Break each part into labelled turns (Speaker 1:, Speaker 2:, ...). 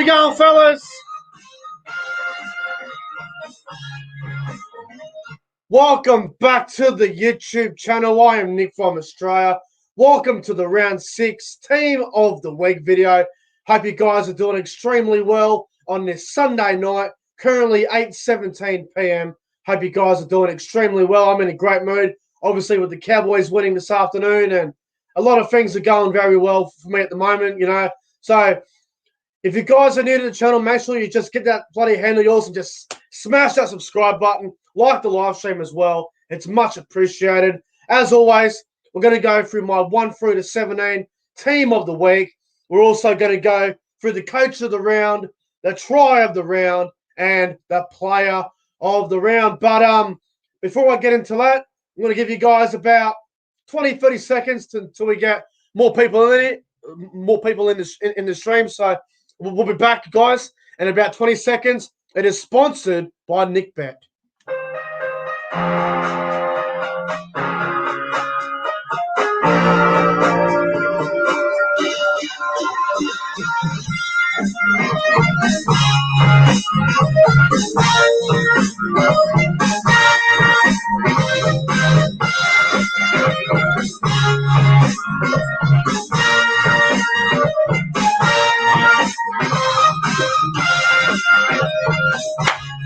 Speaker 1: we going, fellas? Welcome back to the YouTube channel. I am Nick from Australia. Welcome to the round 6 team of the week video. Hope you guys are doing extremely well on this Sunday night, currently 8:17 p.m. Hope you guys are doing extremely well. I'm in a great mood, obviously, with the Cowboys winning this afternoon, and a lot of things are going very well for me at the moment, you know. So if you guys are new to the channel, make sure you just get that bloody hand of yours and just smash that subscribe button. Like the live stream as well. It's much appreciated. As always, we're going to go through my 1 through to 17 team of the week. We're also going to go through the coach of the round, the try of the round, and the player of the round. But before I get into that, I'm going to give you guys about 20-30 seconds until we get more people in it, in the stream. So we'll be back, guys, in about 20 seconds. It is sponsored by NickBet.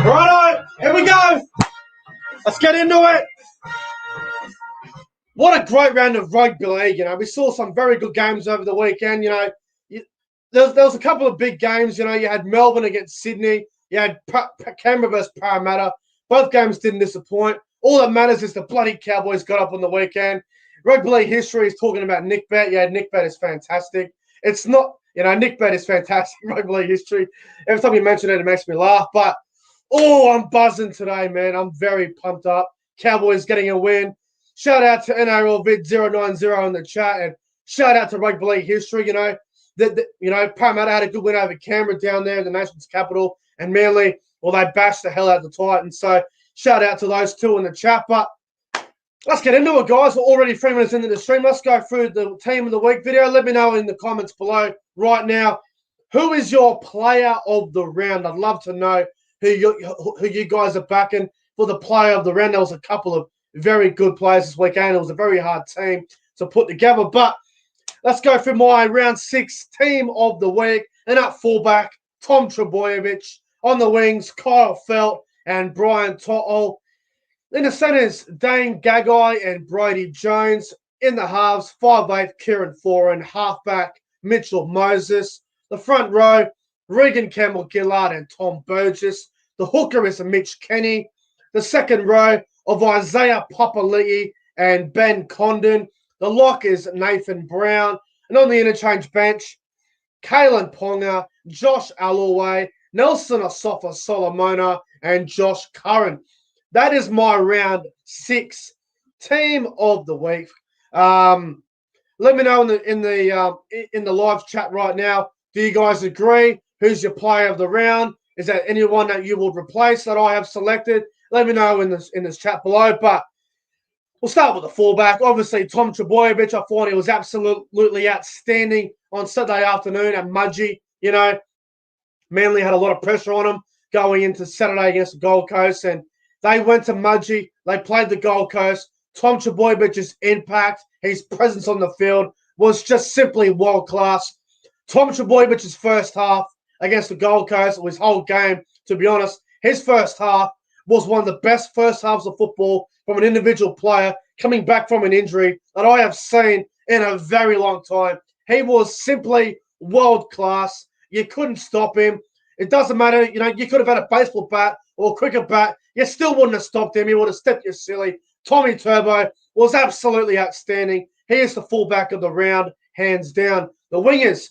Speaker 1: Righto, here we go. Let's get into it. What a great round of rugby league. You know, we saw some very good games over the weekend. You know, there was a couple of big games. You know, you had Melbourne against Sydney. You had Canberra versus Parramatta. Both games didn't disappoint. All that matters is the bloody Cowboys got up on the weekend. Rugby league history is talking about NickBet. Yeah, NickBet is fantastic. It's not, you know, NickBet is fantastic. Rugby league history. Every time you mention it, it makes me laugh. But, oh, I'm buzzing today, man. I'm very pumped up. Cowboys getting a win. Shout out to NRL Vid 090 in the chat, and shout out to Rugby League history. You know, Parramatta had a good win over Canberra down there in the nation's capital, and Manly, well, they bashed the hell out of the Titans. So shout out to those two in the chat. But let's get into it, guys. We're already 3 minutes into the stream. Let's go through the team of the week video. Let me know in the comments below right now, who is your player of the round? I'd love to know who you guys are backing for the player of the round. There was a couple of very good players this weekend. It was a very hard team to put together. But let's go through my round 6 team of the week. And at fullback, Tom Trbojevic. On the wings, Kyle Feldt and Brian Totto. In the centres, Dane Gagai and Brodie Jones. In the halves, 5'8", Curran and halfback, Mitchell Moses. The front row, Regan Campbell-Gillard and Tom Burgess. The hooker is Mitch Kenny. The second row of Isaiah Papali'i and Ben Condon. The lock is Nathan Brown. And on the interchange bench, Kalen Ponga, Josh Alloway, Nelson Asafa Solomona, and Josh Curran. That is my round 6 team of the week. Let me know in the live chat right now. Do you guys agree? Who's your player of the round? Is there anyone that you would replace that I have selected? Let me know in this chat below. But we'll start with the fullback. Obviously, Tom Trbojevic, I thought he was absolutely outstanding on Saturday afternoon at Mudgee. You know, Manly had a lot of pressure on him going into Saturday against the Gold Coast, and they went to Mudgee. They played the Gold Coast. Tom Trebojevic's impact, his presence on the field was just simply world-class. Tom Trebojevic's first half against the Gold Coast, or his whole game, to be honest, his first half was one of the best first halves of football from an individual player coming back from an injury that I have seen in a very long time. He was simply world-class. You couldn't stop him. It doesn't matter. You know, you could have had a baseball bat or a cricket bat. You still wouldn't have stopped him. He would have stepped you silly. Tommy Turbo was absolutely outstanding. He is the fullback of the round, hands down. The wingers,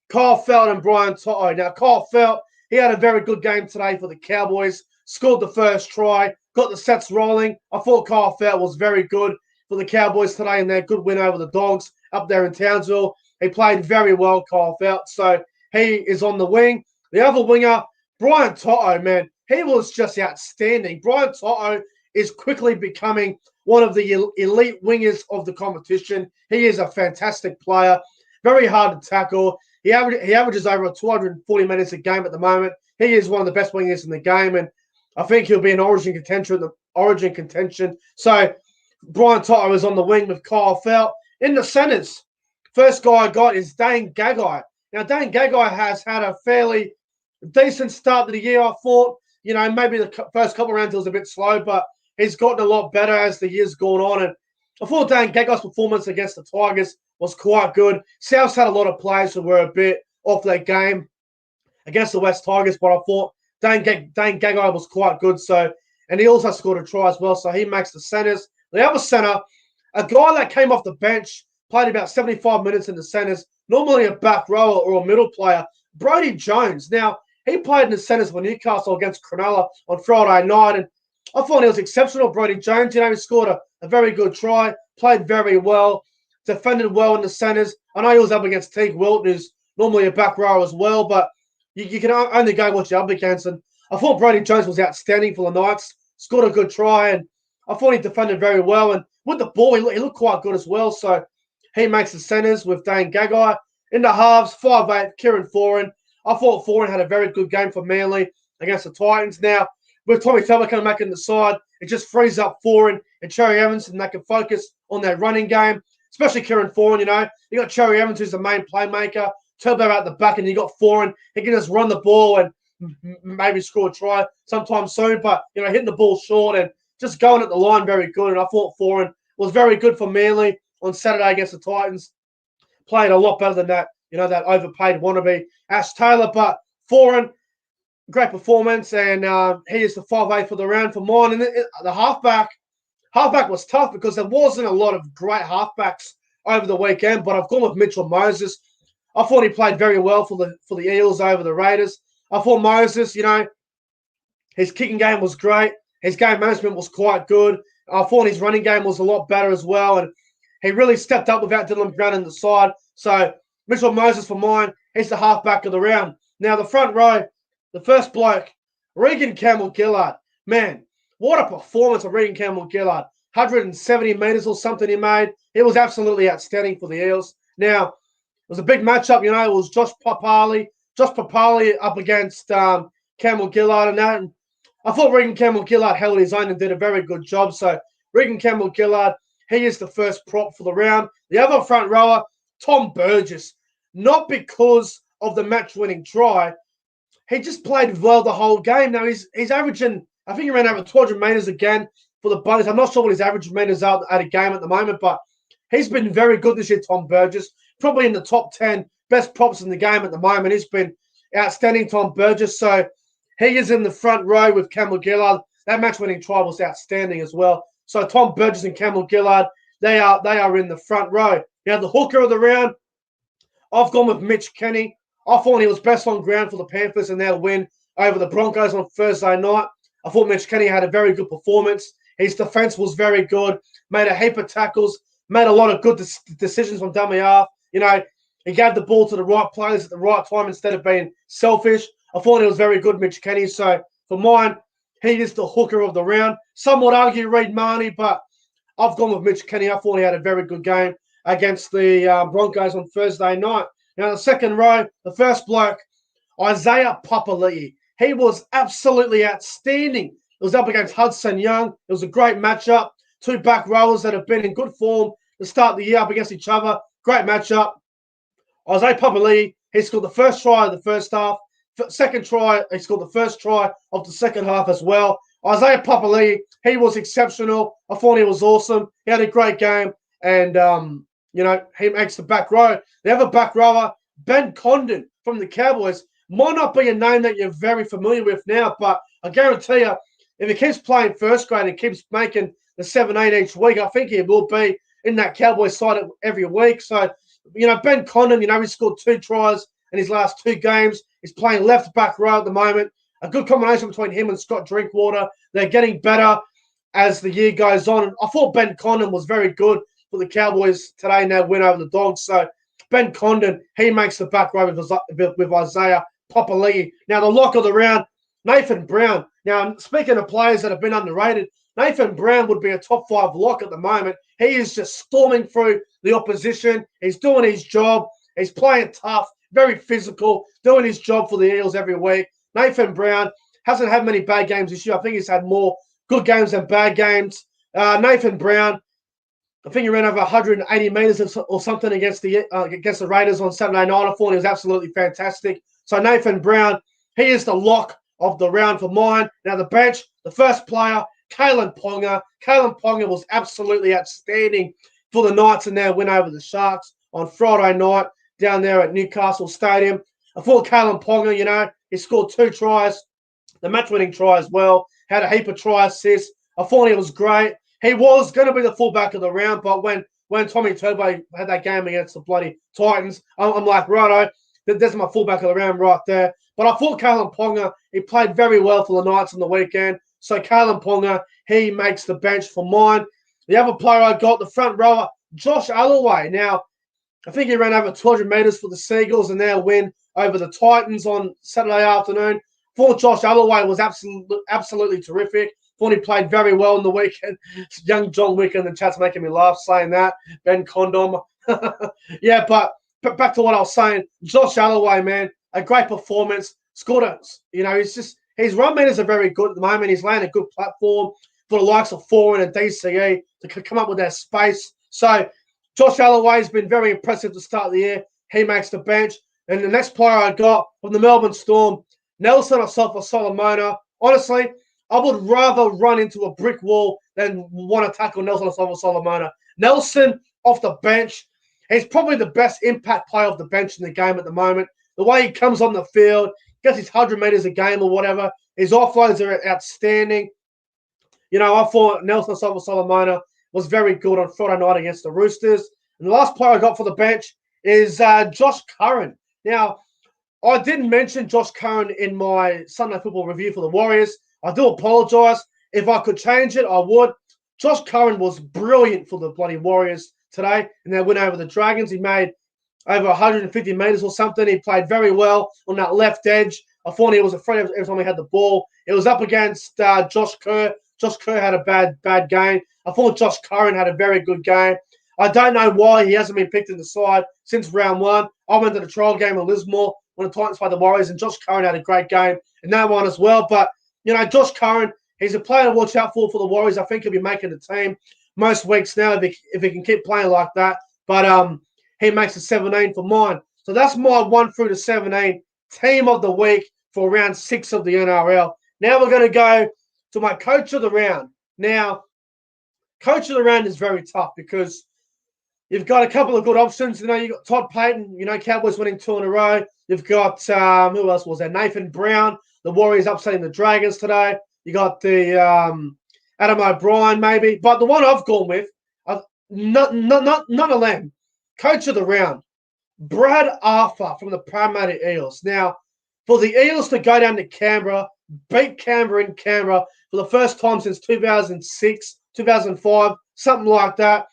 Speaker 1: Kyle Feldt and Brian Totto. Now, Kyle Feldt, he had a very good game today for the Cowboys. Scored the first try, got the sets rolling. I thought Kyle Feldt was very good for the Cowboys today in their good win over the Dogs up there in Townsville. He played very well, Kyle Feldt, so he is on the wing. The other winger, Brian Totto, man, he was just outstanding. Brian Totto is quickly becoming one of the elite wingers of the competition. He is a fantastic player, very hard to tackle. He averages over 240 minutes a game at the moment. He is one of the best wingers in the game, and I think he'll be an Origin contention. So Brian Totto is on the wing with Kyle Felt. In the centres, first guy I got is Dane Gagai. Now, Dane Gagai has had a fairly decent start to the year, I thought. Maybe the first couple of rounds was a bit slow, but he's gotten a lot better as the year's gone on. And I thought Dane Gagai's performance against the Tigers was quite good. South's had a lot of players who were a bit off their game against the West Tigers, but I thought Dane Gagai was quite good. And he also scored a try as well, so he makes the centres. The other centre, a guy that came off the bench, played about 75 minutes in the centres, normally a back rower or a middle player, Brodie Jones. Now, he played in the centres for Newcastle against Cronulla on Friday night, and I thought he was exceptional, Brodie Jones. He scored a very good try, played very well, defended well in the centres. I know he was up against Teague Wilton, who's normally a back rower as well, but you can only go what you're up against. And I thought Brodie Jones was outstanding for the Knights, scored a good try, and I thought he defended very well. And with the ball, he looked quite good as well. So he makes the centres with Dane Gagai. In the halves, 5'8", Curran. I thought Foran had a very good game for Manly against the Titans. Now, with Tommy Felden coming back in the side, it just frees up Foran and Cherry Evans, and they can focus on their running game, especially Kieran Foran. You got Cherry Evans, who's the main playmaker, Turbo out the back, and you got Foran. He can just run the ball and maybe score a try sometime soon, but hitting the ball short and just going at the line very good. And I thought Foran was very good for Manly on Saturday against the Titans. Played a lot better than that, that overpaid wannabe Ash Taylor. But Foran, great performance, and he is the 5'8" for the round for mine. And the halfback was tough because there wasn't a lot of great halfbacks over the weekend, but I've gone with Mitchell Moses. I thought he played very well for the Eels over the Raiders. I thought Moses, his kicking game was great. His game management was quite good. I thought his running game was a lot better as well, and he really stepped up without Dylan Brown in the side. So Mitchell Moses for mine, he's the halfback of the round. Now the front row, the first bloke, Regan Campbell-Gillard. Man, what a performance of Regan Campbell-Gillard. 170 metres or something he made. It was absolutely outstanding for the Eels. Now, it was a big matchup. It was Josh Papali up against Campbell-Gillard and that. And I thought Regan Campbell-Gillard held his own and did a very good job. So Regan Campbell-Gillard, he is the first prop for the round. The other front rower, Tom Burgess. Not because of the match-winning try. He just played well the whole game. Now, he's averaging, I think he ran over 200 metres again for the bonus. I'm not sure what his average metres are at a game at the moment, but he's been very good this year, Tom Burgess. Probably in the top 10 best props in the game at the moment. He's been outstanding, Tom Burgess. So he is in the front row with Campbell-Gillard. That match-winning try was outstanding as well. So Tom Burgess and Campbell-Gillard, they are in the front row. Now, the hooker of the round, I've gone with Mitch Kenny. I thought he was best on ground for the Panthers in their win over the Broncos on Thursday night. I thought Mitch Kenny had a very good performance. His defense was very good, made a heap of tackles, made a lot of good decisions from dummy half. He gave the ball to the right players at the right time instead of being selfish. I thought he was very good, Mitch Kenny. So for mine, he is the hooker of the round. Some would argue Reid Marnie, but I've gone with Mitch Kenny. I thought he had a very good game against the Broncos on Thursday night. Now, the second row, the first bloke, Isaiah Papali'i. He was absolutely outstanding. It was up against Hudson Young. It was a great matchup. Two back rowers that have been in good form to start the year up against each other. Great matchup. Isaiah Papali'i, he scored the first try of the first half. Second try, he scored the first try of the second half as well. Isaiah Papali'i, he was exceptional. I thought he was awesome. He had a great game. And, he makes the back row. The other back rower, Ben Condon from the Cowboys, might not be a name that you're very familiar with now, but I guarantee you, if he keeps playing first grade and keeps making the 7-8 each week, I think he will be in that Cowboys side every week. So, Ben Condon, he scored 2 tries in his last 2 games. He's playing left back row at the moment. A good combination between him and Scott Drinkwater. They're getting better as the year goes on. And I thought Ben Condon was very good for the Cowboys today in their win over the Dogs. So Ben Condon, he makes the back row with Isaiah Papali'i. Now, the lock of the round, Nathan Brown. Now, speaking of players that have been underrated, Nathan Brown would be a top 5 lock at the moment. He is just storming through the opposition. He's doing his job. He's playing tough. very physical, doing his job for the Eels every week. Nathan Brown hasn't had many bad games this year. I think he's had more good games than bad games. Nathan Brown, I think he ran over 180 metres or something against the Raiders on Saturday night. I thought he was absolutely fantastic. So Nathan Brown, he is the lock of the round for mine. Now the bench, the first player, Kalen Ponga. Kalen Ponga was absolutely outstanding for the Knights in their win over the Sharks on Friday night down there at Newcastle Stadium. I thought Kalen Ponga, he scored 2 tries, the match-winning try as well, had a heap of try assists. I thought he was great. He was going to be the fullback of the round, but when Tommy Turbo had that game against the bloody Titans, I'm like, righto, there's my fullback of the round right there. But I thought Kalen Ponga, he played very well for the Knights on the weekend. So Kalen Ponga, he makes the bench for mine. The other player I got, the front rower, Josh Alloway. Now, I think he ran over 200 metres for the Seagulls in their win over the Titans on Saturday afternoon. Thought Josh Alloway was absolutely terrific. Thought he played very well in the weekend. Young John Wick in the chat's making me laugh saying that. Ben Condom. Yeah, but back to what I was saying. Josh Alloway, man, a great performance. Scored a, his run meters are very good at the moment. He's laying a good platform for the likes of Foreign and DCE to come up with their space. So Josh Alloway has been very impressive to start the year. He makes the bench. And the next player I got from the Melbourne Storm, Nelson Asafa-Solomona. Honestly, I would rather run into a brick wall than want to tackle Nelson Asafa-Solomona. Nelson off the bench, he's probably the best impact player off the bench in the game at the moment. The way he comes on the field, gets his 100 metres a game or whatever. His offloads are outstanding. I thought Nelson Asafa-Solomona was very good on Friday night against the Roosters. And the last player I got for the bench is Josh Curran. Now, I didn't mention Josh Curran in my Sunday football review for the Warriors. I do apologise. If I could change it, I would. Josh Curran was brilliant for the bloody Warriors today in their win over the Dragons. He made over 150 metres or something. He played very well on that left edge. I thought he was afraid every time he had the ball. It was up against Josh Kerr. Josh Kerr had a bad game. I thought Josh Curran had a very good game. I don't know why he hasn't been picked in the side since round 1. I went to the trial game in Lismore when the Titans played the Warriors, and Josh Curran had a great game in that one as well. But, Josh Curran, he's a player to watch out for the Warriors. I think he'll be making the team most weeks now if he can keep playing like that. But he makes a 17 for mine. So that's my 1 through to 17 team of the week for round 6 of the NRL. Now we're going to go to my coach of the round. Now, coach of the round is very tough because you've got a couple of good options. You've got Todd Payton, Cowboys winning 2 in a row. You've got, who else was there? Nathan Brown, the Warriors upsetting the Dragons today. You got the Adam O'Brien, maybe. But the one I've gone with, none of them. Coach of the round, Brad Arthur from the Parramatta Eels. Now, for the Eels to go down to Canberra, beat Canberra in Canberra for the first time since 2006, 2005, something like that.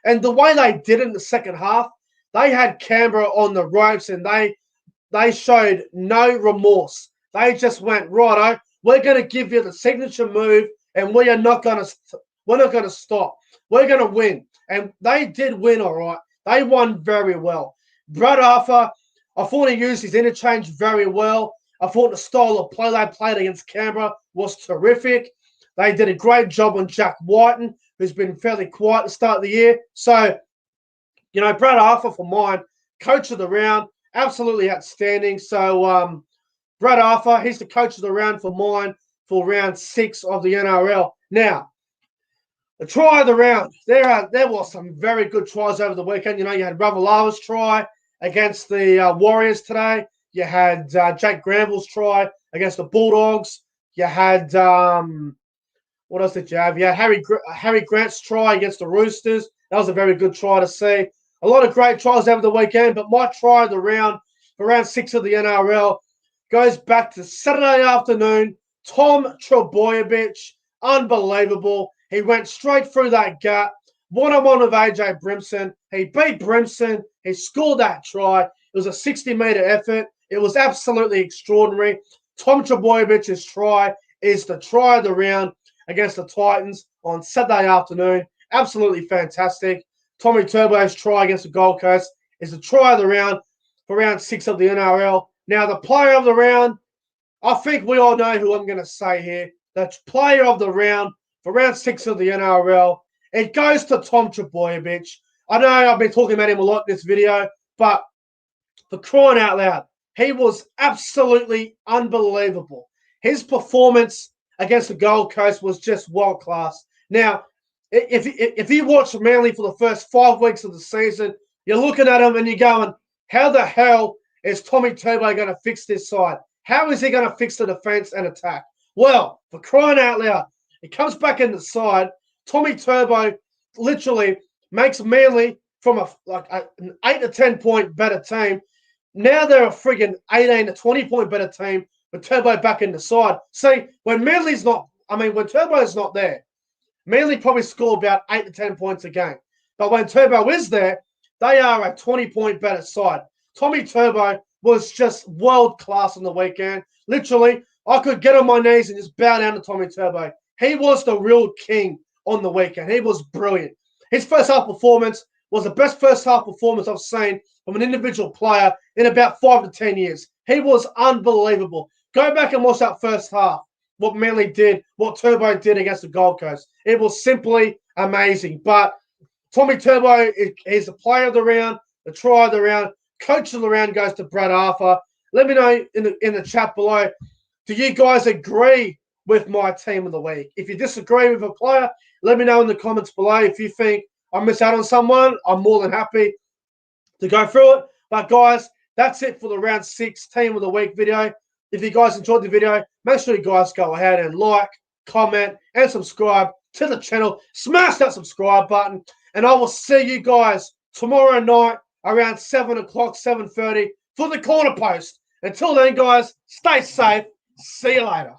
Speaker 1: And the way they did it in the second half, they had Canberra on the ropes and they showed no remorse. They just went, righto, we're going to give you the signature move and we're not going to stop. We're going to win. And they did win, all right. They won very well. Brad Arthur, I thought he used his interchange very well. I thought the style of play they played against Canberra was terrific. They did a great job on Jack Whiten, who's been fairly quiet to start the year. So, Brad Arthur for mine, coach of the round, absolutely outstanding. So, Brad Arthur, he's the coach of the round for mine for round 6 of the NRL. Now, the try of the round. There was some very good tries over the weekend. You had Ravalawa's try against the Warriors today. You had Jake Granville's try against the Bulldogs. You had what else did you have? You had Harry Grant's try against the Roosters. That was a very good try to see. A lot of great tries over the weekend, but my try of the round for round 6 of the NRL goes back to Saturday afternoon. Tom Trbojevic, unbelievable. He went straight through that gap, one-on-one with AJ Brimson. He beat Brimson. He scored that try. It was a 60-metre effort. It was absolutely extraordinary. Tom Trebojevic's try is the try of the round against the Titans on Saturday afternoon. Absolutely fantastic. Tommy Turbo's try against the Gold Coast is the try of the round for round 6 of the NRL. Now, the player of the round, I think we all know who I'm going to say here. The player of the round for round 6 of the NRL, it goes to Tom Trbojevic. I know I've been talking about him a lot in this video, but for crying out loud, he was absolutely unbelievable. His performance against the Gold Coast was just world class. Now, if you watch Manly for the first 5 weeks of the season, you're looking at him and you're going, how the hell is Tommy Turbo going to fix this side? How is he going to fix the defense and attack? Well, for crying out loud, he comes back in the side. Tommy Turbo literally makes Manly from an 8 to 10 point better team. Now they're a friggin' 18 to 20 point better team with Turbo back in the side. See, when when Turbo's not there, Manly probably score about 8 to 10 points a game. But when Turbo is there, they are a 20 point better side. Tommy Turbo was just world class on the weekend. Literally, I could get on my knees and just bow down to Tommy Turbo. He was the real king on the weekend. He was brilliant. His first half performance was the best first half performance I've seen from an individual player in about 5 to 10 years. He was unbelievable. Go back and watch that first half, what Manly did, what Turbo did against the Gold Coast. It was simply amazing. But Tommy Turbo is the player of the round, the try of the round. Coach of the round goes to Brad Arthur. Let me know in the chat below, do you guys agree with my team of the week? If you disagree with a player, let me know in the comments below. If you think I missed out on someone, I'm more than happy to go through it. But guys, that's it for the round 6 team of the week video. If you guys enjoyed the video, make sure you guys go ahead and like, comment, and subscribe to the channel. Smash that subscribe button. And I will see you guys tomorrow night around 7 o'clock, 7:30 for the corner post. Until then, guys, stay safe. See you later.